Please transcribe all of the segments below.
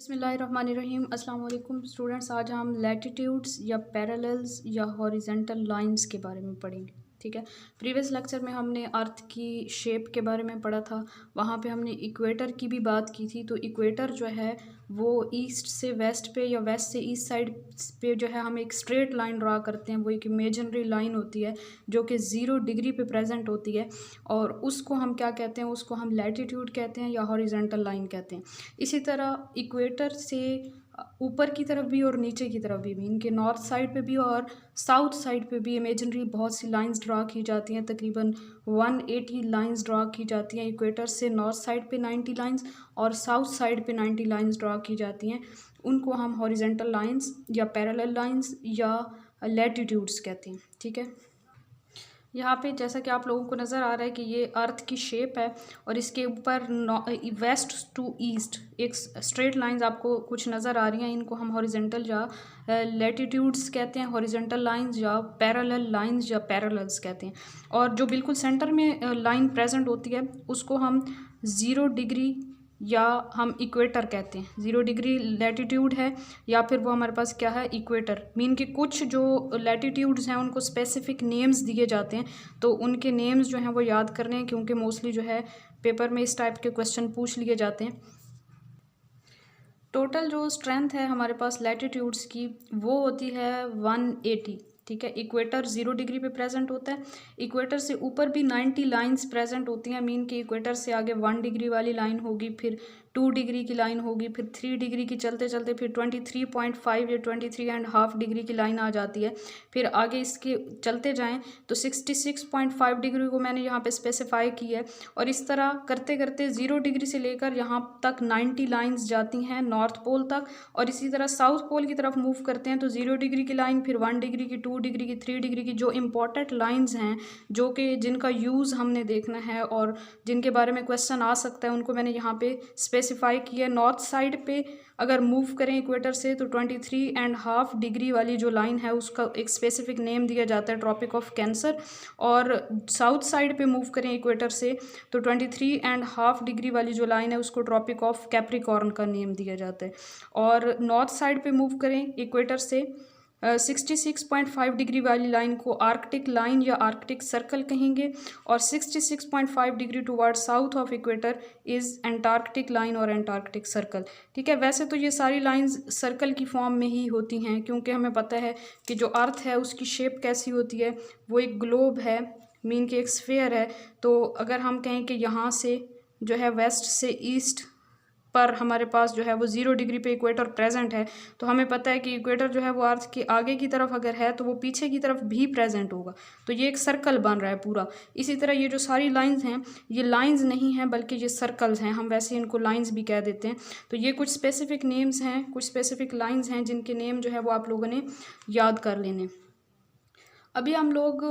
बिस्मिल्लाहिर्रहमानिर्रहीम। अस्सलाम वालेकुम स्टूडेंट्स, आज हम लैटिट्यूड्स या पैरेलल्स या हॉरिजेंटल लाइंस के बारे में पढ़ेंगे। ठीक है, प्रीवियस लेक्चर में हमने अर्थ की शेप के बारे में पढ़ा था। वहाँ पे हमने इक्वेटर की भी बात की थी। तो इक्वेटर जो है वो ईस्ट से वेस्ट पे या वेस्ट से ईस्ट साइड पे जो है हम एक स्ट्रेट लाइन ड्रा करते हैं। वो एक इमेजिनरी लाइन होती है जो कि 0 डिग्री पे प्रेजेंट होती है, और उसको हम क्या कहते हैं, उसको हम लैटिट्यूड कहते हैं या हॉरिजेंटल लाइन कहते हैं। इसी तरह इक्वेटर से ऊपर की तरफ भी और नीचे की तरफ भी इनके नॉर्थ साइड पे भी और साउथ साइड पे भी इमेजिनरी बहुत सी लाइंस ड्रा की जाती हैं। तकरीबन 180 लाइंस ड्रा की जाती हैं। इक्वेटर से नॉर्थ साइड पे 90 लाइंस और साउथ साइड पे 90 लाइंस ड्रा की जाती हैं। उनको हम हॉरिजेंटल लाइंस या पैरेलल लाइंस या लैटिट्यूड्स कहते हैं। ठीक है, यहाँ पे जैसा कि आप लोगों को नज़र आ रहा है कि ये अर्थ की शेप है और इसके ऊपर वेस्ट टू ईस्ट एक स्ट्रेट लाइंस आपको कुछ नज़र आ रही हैं। इनको हम हॉरिजेंटल या लैटिट्यूड्स कहते हैं, हॉरिजेंटल लाइंस या पैरेलल लाइंस या पैरेलल्स कहते हैं। और जो बिल्कुल सेंटर में लाइन प्रेजेंट होती है उसको हम 0 डिग्री या हम इक्वेटर कहते हैं। 0 डिग्री लैटिट्यूड है या फिर वो हमारे पास क्या है, इक्वेटर। मीन के कुछ जो लैटिट्यूड्स हैं उनको स्पेसिफिक नेम्स दिए जाते हैं, तो उनके नेम्स जो हैं वो याद करने हैं, क्योंकि मोस्टली जो है पेपर में इस टाइप के क्वेश्चन पूछ लिए जाते हैं। टोटल जो स्ट्रेंथ है हमारे पास लैटिट्यूड्स की वो होती है 180। ठीक है, इक्वेटर 0 डिग्री पे प्रेजेंट होता है। इक्वेटर से ऊपर भी 90 लाइंस प्रेजेंट होती हैं। मीन कि इक्वेटर से आगे 1 डिग्री वाली लाइन होगी, फिर 2 डिग्री की लाइन होगी, फिर 3 डिग्री की चलते चलते फिर 23.5 या 23.5 डिग्री की लाइन आ जाती है। फिर आगे इसके चलते जाएं तो 66.5 डिग्री को मैंने यहाँ पे स्पेसिफाई की है। और इस तरह करते करते 0 डिग्री से लेकर यहाँ तक 90 लाइंस जाती हैं नॉर्थ पोल तक। और इसी तरह साउथ पोल की तरफ मूव करते हैं तो 0 डिग्री की लाइन, फिर 1 डिग्री की, 2 डिग्री की, 3 डिग्री की, जो इम्पॉर्टेंट लाइंस हैं जो कि जिनका यूज़ हमने देखना है और जिनके बारे में क्वेश्चन आ सकता है, उनको मैंने यहाँ पे स्पेसिफाई किया। नॉर्थ साइड पे अगर मूव करें इक्वेटर से तो 23.5 डिग्री वाली जो लाइन है उसका एक स्पेसिफिक नेम दिया जाता है, ट्रॉपिक ऑफ कैंसर। और साउथ साइड पे मूव करें इक्वेटर से तो 23.5 डिग्री वाली जो लाइन है उसको ट्रॉपिक ऑफ कैप्रिकॉर्न का नेम दिया जाता है। और नॉर्थ साइड पे मूव करें इक्वेटर से 66.5 डिग्री वाली लाइन को आर्कटिक लाइन या आर्कटिक सर्कल कहेंगे। और 66.5 degree toward south of equator is Antarctic line और एंटार्कटिक सर्कल। ठीक है, वैसे तो ये सारी लाइंस सर्कल की फॉर्म में ही होती हैं, क्योंकि हमें पता है कि जो अर्थ है उसकी शेप कैसी होती है, वो एक ग्लोब है, मीन कि एक स्फेयर है। तो अगर हम कहें कि यहाँ से जो है वेस्ट से ईस्ट पर हमारे पास जो है वो 0 डिग्री पे इक्वेटर प्रेजेंट है, तो हमें पता है कि इक्वेटर जो है वो अर्थ के आगे की तरफ अगर है तो वो पीछे की तरफ भी प्रेजेंट होगा। तो ये एक सर्कल बन रहा है पूरा। इसी तरह ये जो सारी लाइंस हैं ये लाइंस नहीं हैं बल्कि ये सर्कल्स हैं, हम वैसे इनको लाइंस भी कह देते हैं। तो ये कुछ स्पेसिफिक नेम्स हैं, कुछ स्पेसिफिक लाइंस हैं जिनके नेम जो है वो आप लोगों ने याद कर लेने। अभी हम लोग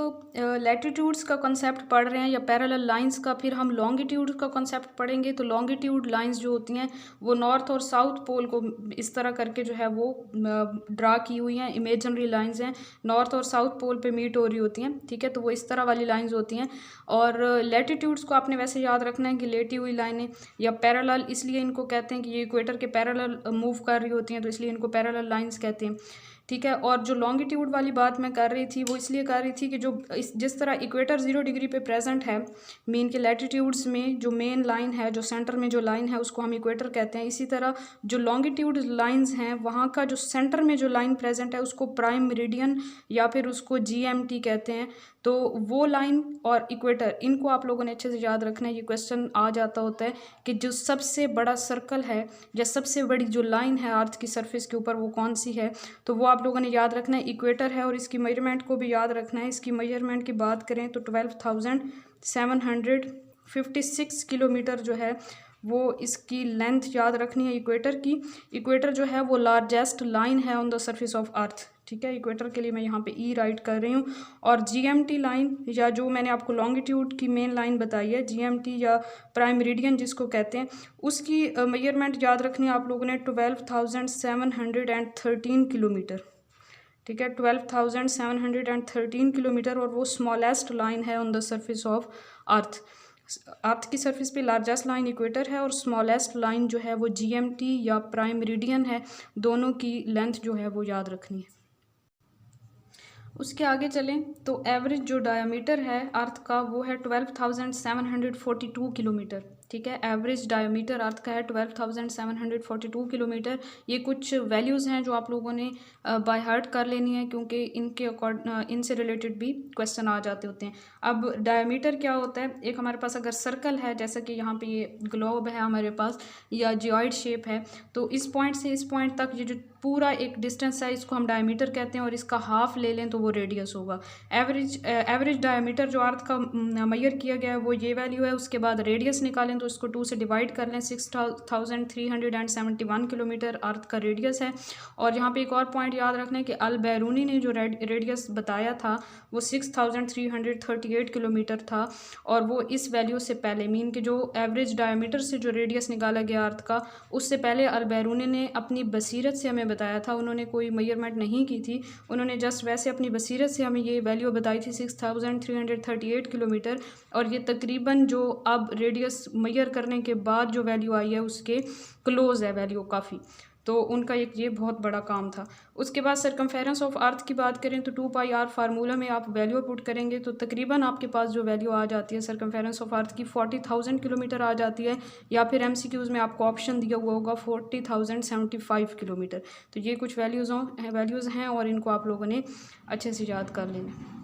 लैटिट्यूड्स का कॉन्सेप्ट पढ़ रहे हैं या पैरेलल लाइंस का, फिर हम लॉन्गिट्यूड का कॉन्सेप्ट पढ़ेंगे। तो लॉन्गिट्यूड लाइंस जो होती हैं वो नॉर्थ और साउथ पोल को इस तरह करके जो है वो ड्रा की हुई हैं, इमेजिनरी लाइंस हैं, नॉर्थ और साउथ पोल पे मीट हो रही होती हैं। ठीक है, तो वो इस तरह वाली लाइंस होती हैं। और लैटिट्यूड्स को आपने वैसे याद रखना है कि लेटी हुई लाइनें या पैरेलल, इसलिए इनको कहते हैं कि ये इक्वेटर के पैरेलल मूव कर रही होती हैं, तो इसलिए इनको पैरेलल लाइंस कहते हैं। ठीक है, और जो लॉन्गिट्यूड वाली बात मैं कर रही थी वो इसलिए कर रही थी कि जो जिस तरह इक्वेटर 0 डिग्री पे प्रेजेंट है, मीन के लैटिट्यूड्स में जो मेन लाइन है, जो सेंटर में जो लाइन है उसको हम इक्वेटर कहते हैं। इसी तरह जो लॉन्गिट्यूड लाइंस हैं वहाँ का जो सेंटर में जो लाइन प्रेजेंट है उसको प्राइम मेरिडियन या फिर उसको GMT कहते हैं। तो वो लाइन और इक्वेटर, इनको आप लोगों ने अच्छे से याद रखना है। ये क्वेश्चन आ जाता होता है कि जो सबसे बड़ा सर्कल है या सबसे बड़ी जो लाइन है अर्थ की सरफेस के ऊपर वो कौन सी है, तो वो आप लोगों ने याद रखना है, इक्वेटर है। और इसकी मेजरमेंट को भी याद रखना है। इसकी मेजरमेंट की बात करें तो 12,756 किलोमीटर जो है वो इसकी लेंथ याद रखनी है इक्वेटर की। इक्वेटर जो है वो लार्जेस्ट लाइन है ऑन द सरफेस ऑफ अर्थ। ठीक है, इक्वेटर के लिए मैं यहाँ पे ई राइट कर रही हूँ। और GMT लाइन या जो मैंने आपको लॉन्गिट्यूड की मेन लाइन बताई है, GMT या प्राइम मेरिडियन जिसको कहते हैं, उसकी मेजरमेंट याद रखनी है आप लोगों ने 12,713 किलोमीटर। ठीक है, 12,713 किलोमीटर, और वो स्मॉलेस्ट लाइन है on the surface of earth. Earth की सरफेस पे लार्जेस्ट लाइन इक्वेटर है और स्मॉलेस्ट लाइन जो है वो GMT या प्राइम मेरिडियन है। दोनों की लेंथ जो है वो याद रखनी है। उसके आगे चलें तो एवरेज जो डायमीटर है अर्थ का वो है 12,742 किलोमीटर। ठीक है, एवरेज डायमीटर अर्थ का है 12,742 किलोमीटर। ये कुछ वैल्यूज़ हैं जो आप लोगों ने बाय हार्ट कर लेनी है, क्योंकि इनसे रिलेटेड भी क्वेश्चन आ जाते होते हैं। अब डायमीटर क्या होता है, एक हमारे पास अगर सर्कल है, जैसा कि यहाँ पे ये ग्लोब है हमारे पास, या जियोइड शेप है, तो इस पॉइंट से इस पॉइंट तक ये जो पूरा एक डिस्टेंस है इसको हम डायमीटर कहते हैं, और इसका हाफ ले लें तो वो रेडियस होगा। एवरेज डायमीटर जो अर्थ का मेजर किया गया है वो ये वैल्यू है। उसके बाद रेडियस निकालें तो इसको 2 से डिवाइड कर लें। 6,371 किलोमीटर अर्थ का रेडियस है। और यहाँ पे एक और पॉइंट याद रखना है कि अल बैरूनी ने जो रेडियस बताया था वो 6,338 किलोमीटर था, और वो इस वैल्यू से पहले, मीन के जो एवरेज डायमीटर से जो रेडियस निकाला गया अर्थ का, उससे पहले अल बैरूनी ने अपनी बसीरत से हमें बताया था। उन्होंने कोई मेजरमेंट नहीं की थी, उन्होंने जस्ट वैसे अपनी बसीरत से हमें ये वैल्यू बताई थी 6,338 किलोमीटर। और ये तकरीबन जो अब रेडियस मेजर करने के बाद जो वैल्यू आई है उसके क्लोज है वैल्यू काफ़ी। तो उनका एक ये बहुत बड़ा काम था। उसके बाद सरकमफेरेंस ऑफ अर्थ की बात करें तो 2πr फार्मूला में आप वैल्यू पुट करेंगे तो तकरीबन आपके पास जो वैल्यू आ जाती है सरकमफेरेंस ऑफ अर्थ की 40,000 किलोमीटर आ जाती है, या फिर MCQs में आपको ऑप्शन दिया हुआ होगा 40,075 किलोमीटर। तो ये कुछ वैल्यूज़ हैं और इनको आप लोगों ने अच्छे से याद कर लेना।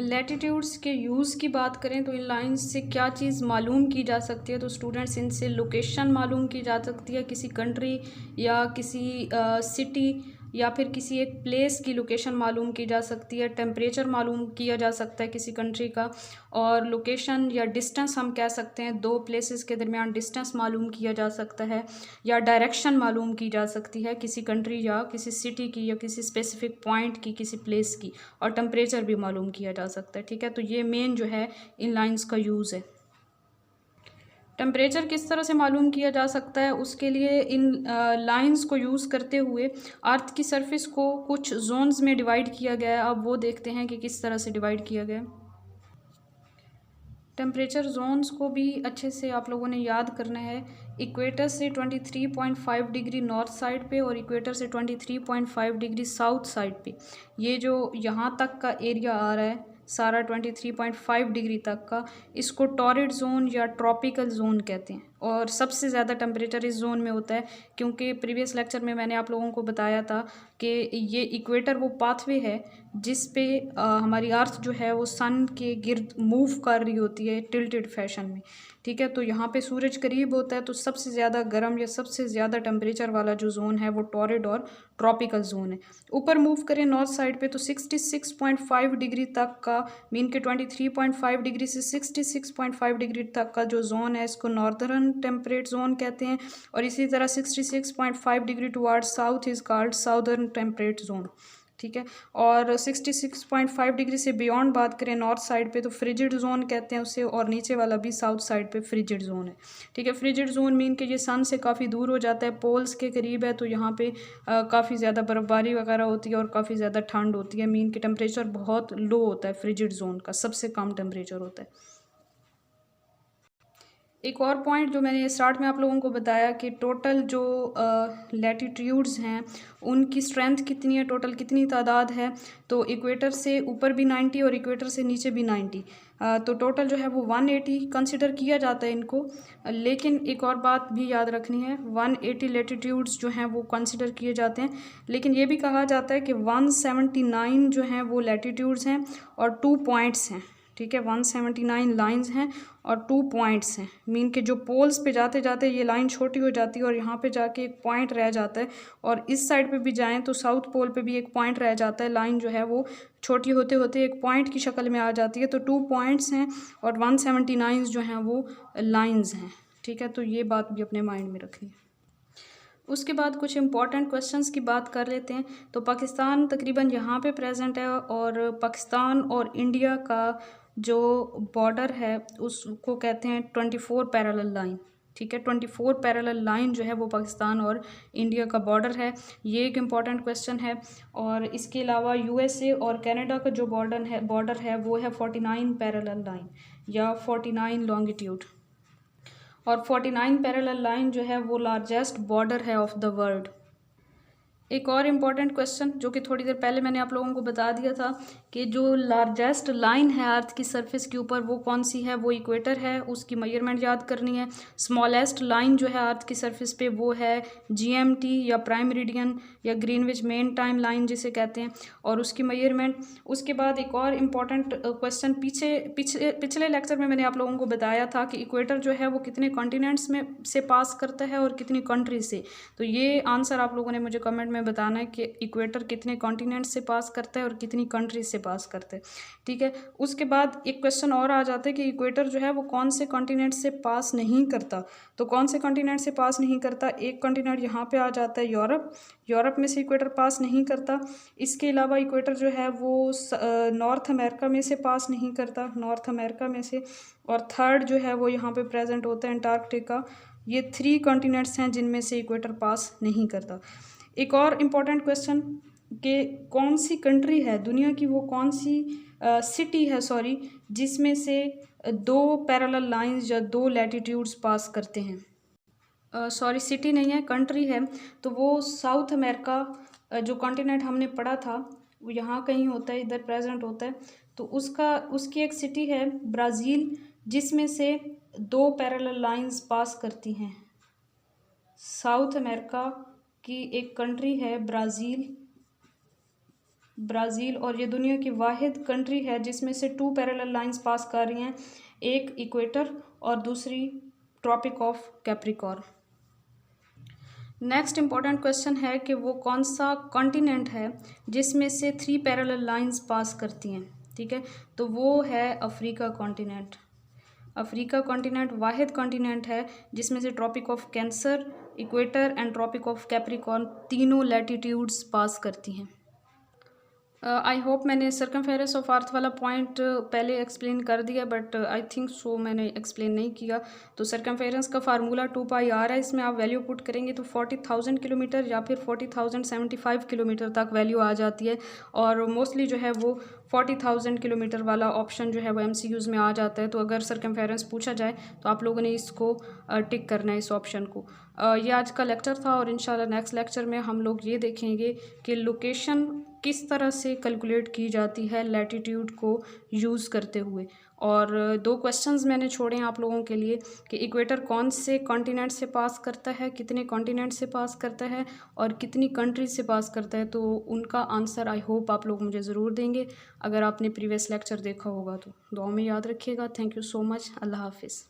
लैटिट्यूड्स के यूज़ की बात करें तो इन लाइंस से क्या चीज़ मालूम की जा सकती है, तो स्टूडेंट्स इनसे लोकेशन मालूम की जा सकती है, किसी कंट्री या किसी सिटी या फिर किसी एक प्लेस की लोकेशन मालूम की जा सकती है। टेम्परेचर मालूम किया जा सकता है किसी कंट्री का, और लोकेशन या डिस्टेंस हम कह सकते हैं, दो प्लेसेस के दरमियान डिस्टेंस मालूम किया जा सकता है, या डायरेक्शन मालूम की जा सकती है किसी कंट्री या किसी सिटी की या किसी स्पेसिफिक पॉइंट की, किसी प्लेस की, और टेम्परेचर भी मालूम किया जा सकता है। ठीक है, तो ये मेन जो है इन लाइंस का यूज़ है। टेम्परेचर किस तरह से मालूम किया जा सकता है, उसके लिए इन लाइंस को यूज़ करते हुए अर्थ की सरफेस को कुछ जोन्स में डिवाइड किया गया है। अब वो देखते हैं कि किस तरह से डिवाइड किया गया है। टेम्परेचर जोन्स को भी अच्छे से आप लोगों ने याद करना है। इक्वेटर से 23.5 डिग्री नॉर्थ साइड पे और इक्वेटर से 23.5 डिग्री साउथ साइड पे, ये जो यहाँ तक का एरिया आ रहा है सारा 23.5 डिग्री तक का, इसको टॉरिड जोन या ट्रॉपिकल जोन कहते हैं। और सबसे ज़्यादा टेम्परेचर इस जोन में होता है, क्योंकि प्रीवियस लेक्चर में मैंने आप लोगों को बताया था कि ये इक्वेटर वो पाथवे है जिस पे हमारी अर्थ जो है वो सन के गिर्द मूव कर रही होती है टिल्टेड फैशन में। ठीक है, तो यहाँ पे सूरज करीब होता है, तो सबसे ज़्यादा गर्म या सबसे ज़्यादा टेम्परेचर वाला जो जोन है वो टॉरिड और ट्रॉपिकल जोन है। ऊपर मूव करें नॉर्थ साइड पे तो 66.5 डिग्री तक का, मीन के 23.5 डिग्री से 66.5 डिग्री तक का जो जोन है इसको नॉर्दर्न टेम्परेट जोन कहते हैं, और इसी तरह 66.5 degree toward south is called southern temperate zone. ठीक है, और 66.5 डिग्री से बियॉन्ड बात करें नॉर्थ साइड पे तो फ्रिजिड जोन कहते हैं उसे, और नीचे वाला भी साउथ साइड पे फ्रिजिड जोन है। ठीक है, फ्रिजिड जोन मीन कि ये सन से काफ़ी दूर हो जाता है, पोल्स के करीब है, तो यहाँ पे काफ़ी ज़्यादा बर्फ़बारी वगैरह होती है और काफ़ी ज़्यादा ठंड होती है। मीन कि टेम्परेचर बहुत लो होता है, फ्रिजिड जोन का सबसे कम टेम्परेचर होता है। एक और पॉइंट जो मैंने स्टार्ट में आप लोगों को बताया कि टोटल जो लैटिट्यूड्स हैं उनकी स्ट्रेंथ कितनी है, टोटल कितनी तादाद है, तो इक्वेटर से ऊपर भी 90 और इक्वेटर से नीचे भी 90, तो टोटल जो है वो 180 कंसिडर किया जाता है इनको। लेकिन एक और बात भी याद रखनी है, 180 लैटिट्यूड्स जो हैं वो कंसिडर किए जाते हैं, लेकिन ये भी कहा जाता है कि 179 जो हैं वो लैटिट्यूड्स हैं और 2 पॉइंट्स हैं। ठीक है, 179 लाइंस हैं और 2 पॉइंट्स हैं, मीन के जो पोल्स पे जाते जाते ये लाइन छोटी हो जाती है और यहाँ पे जाके एक पॉइंट रह जाता है, और इस साइड पे भी जाएं तो साउथ पोल पे भी एक पॉइंट रह जाता है, लाइन जो है वो छोटी होते होते एक पॉइंट की शक्ल में आ जाती है। तो 2 पॉइंट्स हैं और 179 जो हैं वो लाइन्स हैं। ठीक है, तो ये बात भी अपने माइंड में रखनी है। उसके बाद कुछ इंपॉर्टेंट क्वेश्चंस की बात कर लेते हैं। तो पाकिस्तान तकरीबन यहाँ पे प्रेजेंट है, और पाकिस्तान और इंडिया का जो बॉर्डर है उसको कहते हैं 24 पैरेलल लाइन। ठीक है। 24 पैरेलल लाइन जो है वो पाकिस्तान और इंडिया का बॉर्डर है, ये एक इम्पॉर्टेंट क्वेश्चन है। और इसके अलावा यूएसए और कनाडा का जो बॉर्डर है वो है 49 पैरेलल लाइन या 49 लॉन्गिट्यूड। और 49 पैरेलल लाइन जो है वो लार्जेस्ट बॉर्डर है ऑफ द वर्ल्ड। एक और इम्पॉर्टेंट क्वेश्चन जो कि थोड़ी देर पहले मैंने आप लोगों को बता दिया था कि जो लार्जेस्ट लाइन है अर्थ की सरफेस के ऊपर वो कौन सी है, वो इक्वेटर है, उसकी मेजरमेंट याद करनी है। स्मॉलेस्ट लाइन जो है अर्थ की सरफेस पे वो है जीएमटी या प्राइम मेरिडियन या ग्रीनविच मेन टाइम लाइन जिसे कहते हैं, और उसकी मेजरमेंट। उसके बाद एक और इम्पॉर्टेंट क्वेश्चन पिछले लेक्चर में मैंने आप लोगों को बताया था कि इक्वेटर जो है वो कितने कॉन्टिनेंट्स में से पास करता है और कितनी कंट्रीज से। तो ये आंसर आप लोगों ने मुझे कमेंट में बताना है कि इक्वेटर कितने कॉन्टिनेंट से पास करता है और कितनी कंट्रीज से पास करता है, ठीक है। उसके बाद एक क्वेश्चन और आ जाता है कि इक्वेटर जो है वो कौन से कॉन्टिनेंट से पास नहीं करता। तो कौन से कॉन्टिनेंट से पास नहीं करता, एक कॉन्टिनेंट यहाँ पे आ जाता है यूरोप में से इक्वेटर पास नहीं करता। इसके अलावा इक्वेटर जो है वो नॉर्थ अमेरिका में से पास नहीं करता, नॉर्थ अमेरिका में से। और थर्ड जो है वो यहाँ पे प्रेजेंट होता है अंटार्कटिका। ये 3 कॉन्टिनेंट्स हैं जिनमें से इक्वेटर पास नहीं करता। एक और इम्पॉर्टेंट क्वेश्चन कि कौन सी कंट्री है दुनिया की, वो कौन सी सिटी है जिसमें से 2 पैरेलल लाइंस या 2 लैटिट्यूड्स पास करते हैं। सिटी नहीं है, कंट्री है। तो वो साउथ अमेरिका जो कॉन्टिनेंट हमने पढ़ा था वो यहाँ कहीं होता है, इधर प्रेजेंट होता है। तो उसकी एक सिटी है ब्राज़ील जिसमें से 2 पैरेलल लाइंस पास करती हैं। साउथ अमेरिका की एक कंट्री है ब्राज़ील, और ये दुनिया की वाहिद कंट्री है जिसमें से 2 पैरेलल लाइंस पास कर रही हैं, एक इक्वेटर और दूसरी tropic of Capricorn. Next important question है कि वो कौन सा कॉन्टिनेंट है जिसमें से 3 पैरेलल लाइंस पास करती हैं, ठीक है। तो वो है अफ्रीका कॉन्टिनेंट। अफ्रीका कॉन्टिनेंट वाहिद कॉन्टिनेंट है जिसमें से tropic of cancer, equator and tropic of Capricorn तीनों लैटिट्यूड्स पास करती हैं। आई होप मैंने सर्कमफेरेंस ऑफ अर्थ वाला पॉइंट पहले एक्सप्लेन कर दिया, बट आई थिंक सो मैंने एक्सप्लेन नहीं किया। तो सर्कमफेरेंस का फार्मूला 2πr है, इसमें आप वैल्यू पुट करेंगे तो 40,000 किलोमीटर या फिर 40,075 किलोमीटर तक वैल्यू आ जाती है। और मोस्टली जो है वो 40,000 किलोमीटर वाला ऑप्शन जो है वो MCQs में आ जाता है। तो अगर सर्कमफेरेंस पूछा जाए तो आप लोगों ने इसको टिक करना है, इस ऑप्शन को। ये आज का लेक्चर था और इंशाल्लाह नेक्स्ट लेक्चर में हम लोग ये देखेंगे कि लोकेशन किस तरह से कैलकुलेट की जाती है लैटिट्यूड को यूज़ करते हुए। और 2 क्वेश्चंस मैंने छोड़े हैं आप लोगों के लिए कि इक्वेटर कौन से कॉन्टिनेंट से पास करता है, कितने कॉन्टिनेंट से पास करता है और कितनी कंट्रीज से पास करता है। तो उनका आंसर आई होप आप लोग मुझे ज़रूर देंगे अगर आपने प्रीवियस लेक्चर देखा होगा तो। दुआ में याद रखिएगा। Thank you so much. Allah हाफिज़।